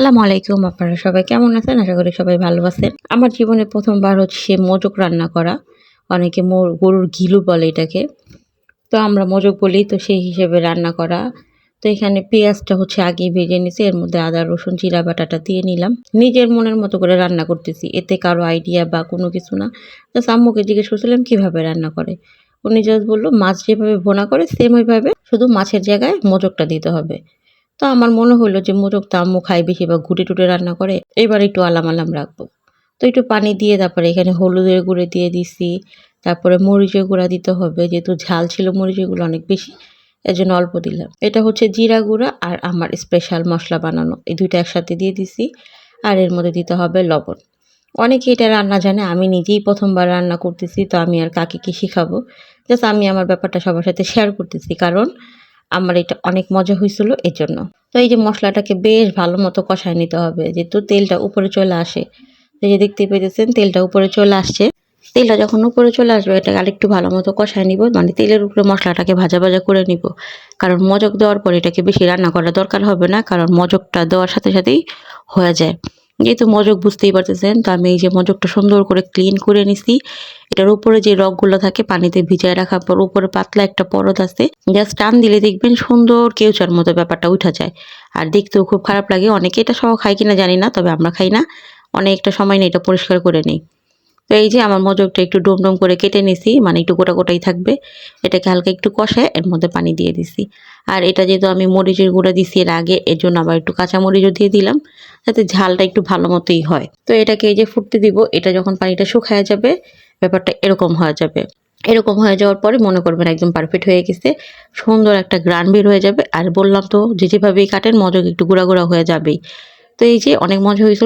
আসসালামু আলাইকুম। আপনারা সবাই কেমন আছেন? আশা করি সবাই ভালো আছেন। আমার জীবনে ১ম বার হচ্ছে মোজক রান্না করা। অনেকে গরুর ঘিলু বলে এটাকে। তো আমরা মোজক বলি, তো সেই হিসেবে রান্না করা। তো এখানে পেঁয়াজটা হচ্ছে আগেই ভেজে নিছি। এর মধ্যে আদা, রসুন, জিরা বাটাটা দিয়ে নিলাম। নিজের মনের মতো করে রান্না করতেছি। এতে কারো আইডিয়া বা কোনো কিছু না। জাস্ট আম্মুকে জিজ্ঞেস করছিলাম কিভাবে রান্না করে। উনি জাস্ট বলল মাছ যেভাবে ভুনা করে সেম ওইভাবে, শুধু মাছের জায়গায় মোজকটা দিতে হবে। তো আমার মনে হইলো যে মোরগ তো আম্মু খায় বেশি বা ঘুঁটে-টুটে রান্না করে। এবার একটু আলাম রাখবো। তো একটু পানি দিয়ে তারপরে এখানে হলুদের গুঁড়ো দিয়ে দিছি। তারপরে মরিচের গুঁড়া দিতে হবে। যেহেতু ঝাল ছিল মরিচের গুঁড়ো অনেক বেশি। এজন্য অল্প দিলাম। এটা হচ্ছে জিরা গুঁড়া আর আমার স্পেশাল মসলা বানানো। এই ২ টা একসাথে দিয়ে দিছি। আর এর মধ্যে দিতে হবে লবণ। অনেকে এটা রান্না জানে। আমি নিজেই ১ম বার রান্না করতেছি। তো আমি আর কাকে কি শিখাবো? জাস্ট আমি আমার ব্যাপারটা সবার সাথে শেয়ার করতেছি। কারণ আমার এটা অনেক মজা হইছিল এজন্য। তো এই যে মসলাটাকে বেশ ভালো মতো কষায় নিতে হবে। যেহেতু তেলটা উপরে চলে আসে। এই যে দেখতেই পেতেছেন তেলটা উপরে চলে আসছে। তেলটা যখন উপরে চলে আসবে এটাকে আরেকটু ভালো মতো কষায় নিব। মানে তেলের উপরে মসলাটাকে ভাজা করে নিব। কারণ মজক দেওয়ার পর এটাকে বেশি রান্না করার দরকার হবে না। কারণ মজকটা দেওয়ার সাথে সাথেই হয়ে যায়। যেহেতু মজক বুঝতেই পারতেছেন, তো আমি এই যে মজকটা সুন্দর করে ক্লিন করে নিছি। এটার উপরে যে রগগুলো থাকে পানিতে ভিজায় রাখার পর উপরে পাতলা একটা পরত আছে। জাস্ট টান দিলে দেখবেন সুন্দর কেউচার মতো ব্যাপারটা উঠা যায়। আর দেখতেও খুব খারাপ লাগে। অনেকে এটা সহ খায় কিনা জানি না, তবে আমরা খাই না। অনেকটা সময় নিয়ে এটা পরিষ্কার করে নেই। তো এই যে আমার মজকটা একটু ডুম করে কেটে নিছি, মানে একটু গোটাই থাকবে। এটাকে হালকা একটু কষায় এর মধ্যে পানি দিয়ে দিছি। আর এটা যেহেতু আমি মরিচের গুঁড়া দিছি এর আগে, এর জন্য আবার একটু কাঁচা মরিচও দিয়ে দিলাম, যাতে ঝালটা একটু ভালো মতোই হয়। তো এটাকে এই যে ফুটতে দিব, এটা যখন পানিটা শুকায় যাবে ব্যাপারটা এরকম হয়ে যাবে। এরকম হয়ে যাওয়ার পরে মনে করবেন একদম পারফেক্ট হয়ে গেছে। সুন্দর একটা গ্রান বের হয়ে যাবে। আর বললাম তো যেভাবেই কাটেন মজক একটু গুঁড়া হয়ে যাবেই। তো এই যে অনেক মজা হয়েছিল।